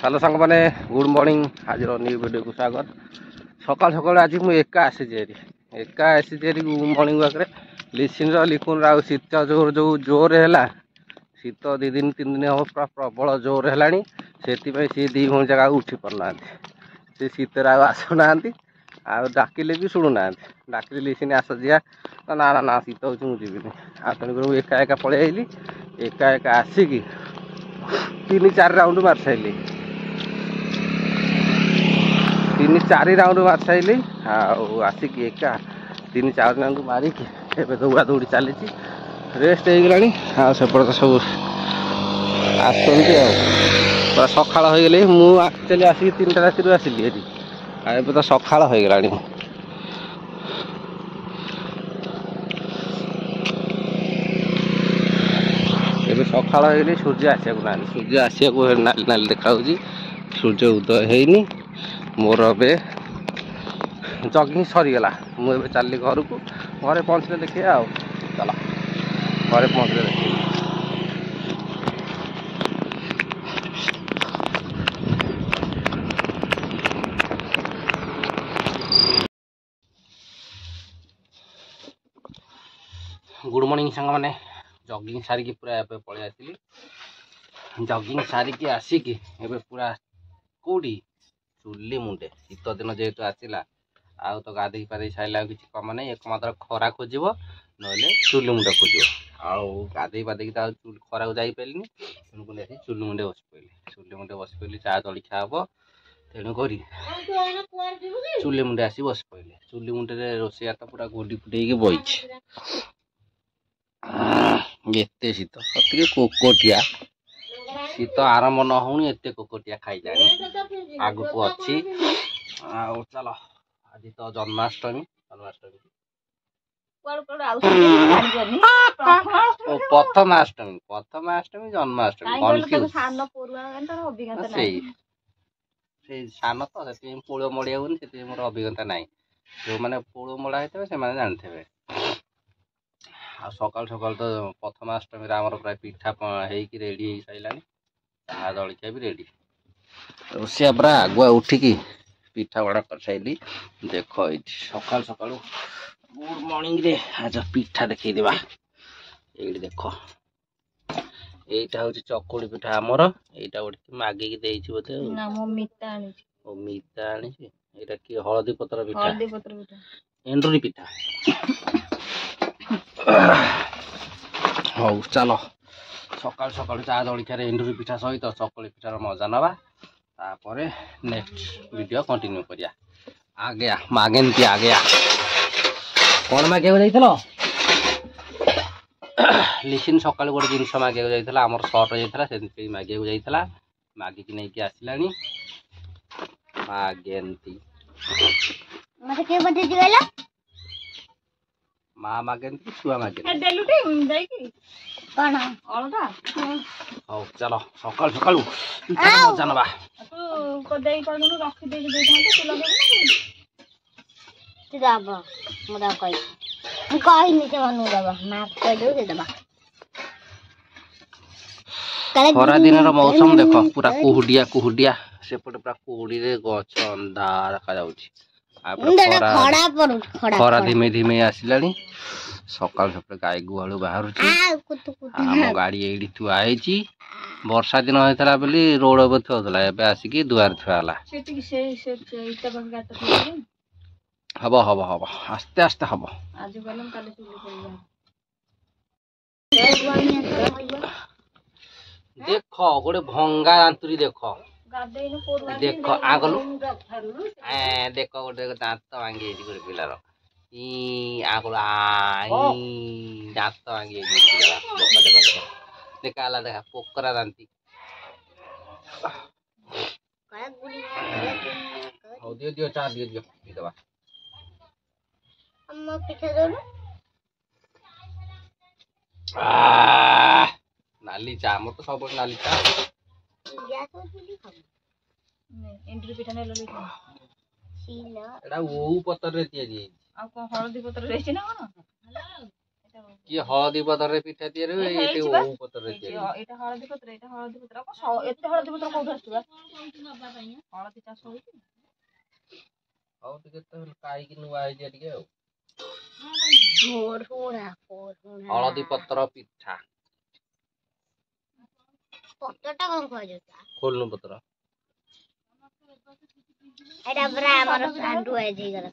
Hello सांग मैंने good morning आज न्यू वीडियो को स्वागत। सकाल सकाल आज मुझे एका आसी गुड मॉर्निंग वाक लिसिन लिखुन आ शीत जोर जो जोर है शीत 2 दिन 3 दिन हम पूरा प्रबल जोर है से सी दी भौणी जगह उठी पारना से शीतर आसुना डाकिले भी शुणुना डाकिले लिसिन आस जा ना ना ना शीत हो जीवन आ तेणुक एका एका पलि आइली एका एका आसिकी 3-4 राउंड मार साइली 3-4 राउंड मार साइली आसिकी एका 3-4 राउंड मारिकी एवं दौड़ा दौड़ी चली रेस्ट हो गला सेपट तो सब आसती पूरा सकाल हो गले मुझे आसिक 3टा राति आसिली एवं तो सकाल हो गला सकाल हो गली सूर्य आसिया ना सूर्य आसिया नाली नाली देखा सूर्य उदय होनी मोर ए जगिंग सरीगला मुझे चलि घर को घरे पहुँचले देखिए आ चल घरे पहुँचले देखिए गुड मॉर्निंग सांग मैंने जगिंग सारिकी पूरा पलि आसली जगिंग सारिकी आसिकी एबे पूरा कौटी चुली मुंडे शीत दिन जेहेतु आसला आउ तो गाधे पाधे सारा किसी कम ना एकमात्र खरा खोजब ना चुली मुंडे खोज आउ गाधे पाधे खरा को जापारे तेणुक चुली मुंडे बस पड़े चा जलिखा हम तेणुक चुली मुंडे आसी बस पड़े चुली मुंडे रोषेया तो पूरा गोडी फुटे बही एते शीत सतके कोकोटिया शीत आरंभ न होनी एते कोकोटिया खाई आग को अच्छी चल आज तो जन्माष्टमी प्रथमाष्टमी जन्माष्टमी सान तो पोड़ मड़िया मोर अभिज्ञता ना जो मैंने पोड़ मड़ा होते से जानते सकाल सकाल तो प्रथमाष्टमी आमर प्राय पिठा होगी रेडी हो सारा चाह जलिया भी रेडी रोषिया पूरा आगुआ उठिकी पिठा बड़ा कर सारी देख सकाल सकाल गुड मॉर्निंग रे आज पिठा देखी देवा ये देख यहाँ हूँ चकुड़ी पिठा आमर यहाँ गोटे मागिकी देती बोधे मिता आनी कि हलदी पत्र पिठा एंडुरी पिठा हौ चलो सकाल सकाल चा जलिया एंडुरी पिठा सहित चकुली पिठार मजा नवा तापर नेक्स्ट वीडियो कंटिन्यू करिया आगे मागेंती आगे कौन मागे जाइल लिसिन सकाल गोटे जिनस मागे जाइला आमर सर्ट जाइला से मागे जाइला मागिकी नहीं आसला मागेंती माँ मागेंती छुआ मागे हौ चलो सकाल सकाल मजा नवा खरा दिन मौसम देख पूरा कुहुडिया कुहुडिया सेपटे पूरा कुहुड़ी गछ अंधा देखा खरा धीमे धीमे आसला सकाल सकाल गाई गुहालू बाहर आम गाड़ी ये थुआई वर्षा दिन होता बोली रोड थोला एवं आसिकी दुआर थुआला हम हम हम आस्ते आस्ते हम देख गोटे भंगा दांतुरी देख देख आगलू देख गोटे दांत भांगी गोटे पिलार आगलू दांत भांगी देखा देखा पोकरा दांती दियो दियो चाह दियो दियो दीदवा नाली चा मोर तो सब नाली चा एटा ओ पतर रे तिया जी आ को हळदी पतर रेछि ना कोन କିଏ ହଳଦୀ ପତ୍ରରେ ପିଠା ତିଆରି ହୁଏ ଏଇଠି ଓଉ ପତ୍ରରେ ତିଆରି ହୁଏ। ଏଇଟା ହଳଦୀ ପତ୍ର ଏତେ ହଳଦୀ ପତ୍ର କୋଉଠୁ ଆସୁଛି ବା ହଳଦୀ ଚାଷ ହଉଛି। ହଉ ଟିକେ ତ ଖାଇକି ନୂଆ ଆଇଡିଆ ଟିକେ ଆଉ ହଳଦୀ ପତ୍ର ପିଠା ପତ୍ରଟା କଣ କୁହାଯାଉଛି? ଖୋଲନୁ ପତ୍ର ଏଇଟା ପୁରା ଆମର ସାଣ୍ଡୁ ହେଇଗଲା।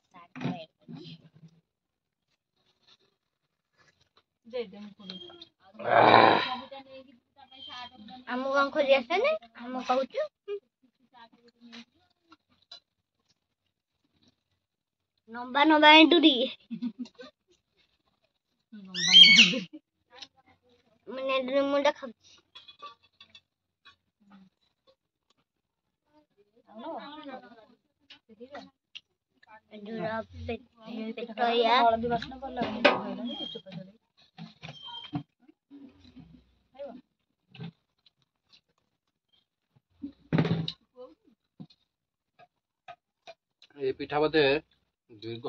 ଆମକୁ କଣ ଖୋଜି ଆସେନି ଆମେ କହୁଛୁ ନମ୍ବା ନମ୍ବା ଏଣ୍ଡୁରି ମାନେ ମୁଣ୍ଡ ଖାଉଛି। ହଳଦୀ ବାସ୍ନା ଭଲ ଲାଗୁନି। এই ପିଠା ବୋଧେ ଦୀର୍ଘ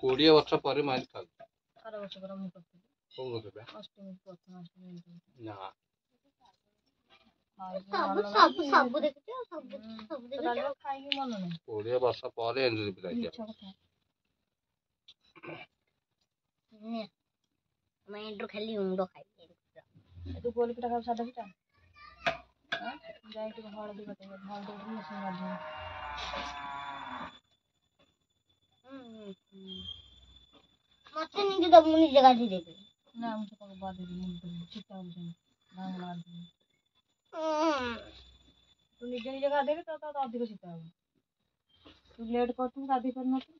20 ବର୍ଷ ପରେ ମାରି ଖାଉଛି। ଆର ବର୍ଷ ପରା ମୁଁ କରିଥିଲି। କଣ କରୁଛୁ ଅଷ୍ଟମୀ ପ୍ରଥମ ଅଷ୍ଟମୀ ନା ସବୁ ଦେଖିଛ ସବୁ ଦେଖିଛ ଖାଇକି ମନ ନାହିଁ। 20 ବର୍ଷ ପରେ ଏଣ୍ଡୁରି ପିଠା ମିଛ କଥା। ଏଣ୍ଡୁରି ଖାଲି ମୁଣ୍ଡ ଖାଇବି। ତୁ ଗୋଲ ପିଠା ଖାଉ ସାଧା ପିଠା ଯାଇ ଟିକେ ହଳଦୀ ପକେଇବ ହଳଦୀ ମିଶେଇ ମାରିଦିଅ। ମତେ ନିଜେ ଦବୁ ମୁଁ ନିଜେ କାଟି ଦେବି। ନା ମୁଁ ତ ତାକୁ ବାଦେବି ଚିତା ହଉଛି ଭାଙ୍ଗ ମାରିଦେବି। ତୁ ନିଜେ ଗାଧେଇଲେ ତ ଅଧିକ ଶୀତ ହବ। ତୁ ଲେଟ୍ କରୁଥିବୁ ଗାଧେଇ ପାରୁନଥିବୁ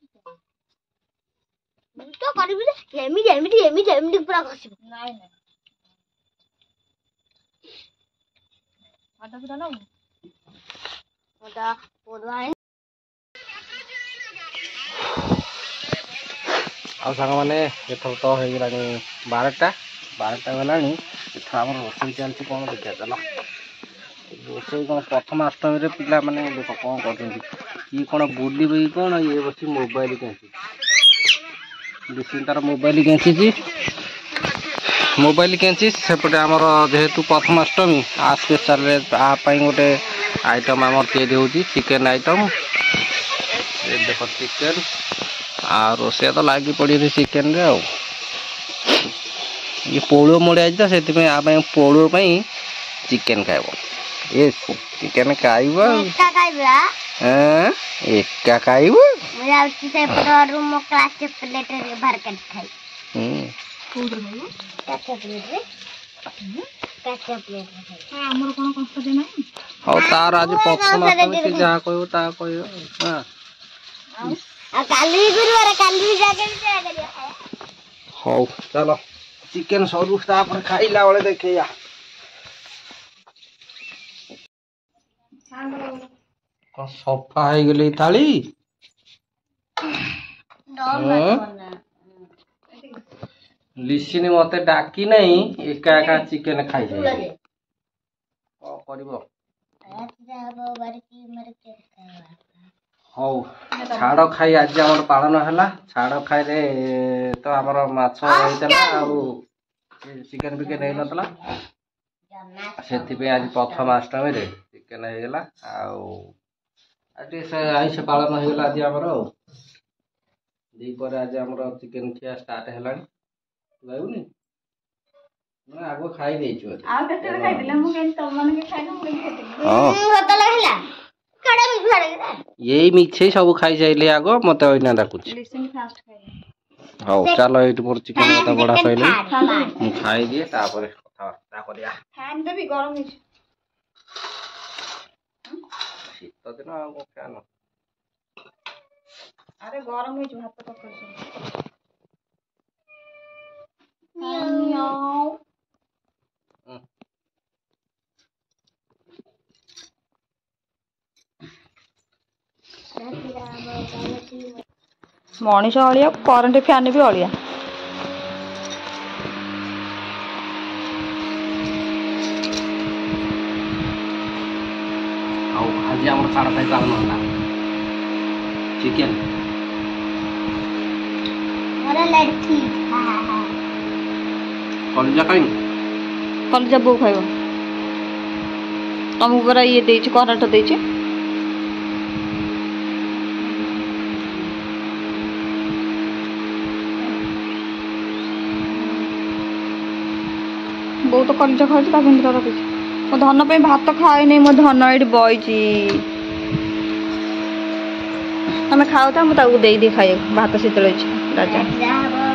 ମୁଁ ତ କରିବି ଏମିତି ପୁରା ଘଷିବି। ନାଇଁ ଆଟା ପିଠା ନବୁ ଆଉ ସାଙ୍ଗମାନେ ଏଥର ତ ହେଇଗଲାଣି 12ଟା ଗଲାଣି। ଏଥର ଆମର ରୋଷେଇ ଚାଲିଛି କ'ଣ ଦେଖିବା ଚାଲ। ରୋଷେଇ କ'ଣ ପ୍ରଥମାଷ୍ଟମୀରେ ପିଲାମାନେ ଦେଖ କ'ଣ କରୁଛନ୍ତି କି କ'ଣ ବୁଲିବେ କି କ'ଣ ଇଏ ବସି ମୋବାଇଲ କେଞ୍ଚୁଛି। ତାର ମୋବାଇଲ କେଞ୍ଚି ସେପଟେ ଆମର ଯେହେତୁ ପ୍ରଥମାଷ୍ଟମୀ ଆ ସ୍ପେଶାଲରେ ଆ ପାଇଁ ଗୋଟେ ଆଇଟମ୍ ଆମର ତିଆରି ହେଉଛି ଚିକେନ୍ ଆଇଟମ୍। ଦେଖ ଚିକେନ୍ ଆଉ ରୋଷେଇ ତ ଲାଗି ପଡ଼ିଛି ଚିକେନ୍ରେ ଆଉ ଇଏ ପୋଳୁଅ ମଡ଼ିଆ ତ ସେଥିପାଇଁ ଆ ପାଇଁ ପୋଳୁଅ ପାଇଁ ଚିକେନ୍ ଖାଇବ। ଏ ଚିକେନ୍ ଖାଇବ ଏକା ଖାଇବ। ମୁଁ ଯାଉଛି ସେପଟରୁ ମୋ କ୍ଲାସ୍ ପ୍ଲେଟରେ ବାହାର କରି ଖାଇବି। ଆମର କ'ଣ କଷ୍ଟ ଯେ ନାହିଁ। ହଉ ତାର ଆଜି ପ୍ରଥମାଷ୍ଟମୀ ସେ ଯାହା କହିବ ତାହା କହିବ। ଆଉ କାଲି ଗୁରୁବାର କାଲି ହଉ ଚାଲ ଚିକେନ୍ ସରୁ ତାପରେ ଖାଇଲା ବେଳେ ଦେଖେଇବା। କ'ଣ ସଫା ହେଇଗଲେ ଥାଳି ଲିସିନି ମତେ ଡାକି ନାହିଁ ଏକା ଏକା ଚିକେନ୍ ଖାଇସାରିଲାଣି। କ'ଣ କରିବ। ହଉ ଛାଡ଼ ଖାଇ ଆଜି ଆମର ପାଳନ ହେଲା। ଛାଡ଼ ଖାଇରେ ତ ଆମର ମାଛ ହେଇଥିଲା ଆଉ ଚିକେନ୍ ଫିକେନ୍ ହେଇନଥିଲା। ସେଥିପାଇଁ ଆଜି ପ୍ରଥମାଷ୍ଟମୀରେ ଚିକେନ୍ ହେଇଗଲା ଆଉ ଟିକେ ଆଇଁଷ ପାଳନ ହେଇଗଲା ଆଜି ଆମର ଆଉ ଦ୍ୱିପହରେ ଆଜି ଆମର ଚିକେନ୍ ଖିଆ ଷ୍ଟାର୍ଟ ହେଲାଣି। ଲାଗୁନି ଆଗ ଖାଇ ଦେଇଛୁ ଏଇ ମିଛେଇ ସବୁ ଖାଇସାରିଲେ ଆଗ ମତେ ଅଇନା ଡାକୁଛି। ହଉ ଚାଲ ଏଇଠି ମୋର ଚିକେନ୍ କଥା ବଢା ସଇଲେ ମୁଁ ଖାଇଦିଏ ତାପରେ କଥାବାର୍ତ୍ତା କରିବା। ଶୀତ ଦିନ ଆଉ ଫ୍ୟାନ ଆରେ ଗରମ ହେଇଛି ଭାତ ତରକାରୀ ମଣିଷ ଅଳିଆ କରେଣ୍ଟ ଫ୍ୟାନ୍ ବି ଅଳିଆ। ଆଉ ଆଜି ଆମର ଛାଡ଼ ଖାଇ ପାଳନ ହେଲା ଚିକେନ୍। लड़की कलिजा कहीं कलिजा बो खाइब तुमको परा ये देछि कराट देछि बहुत कलिजा खाଉଛି ता भितर रखिଛି मो धन पे भात खाए नहीं मो धन ये बइछि तमें खाओ था मुझे दे दी खाए भात शीतल राजा राजा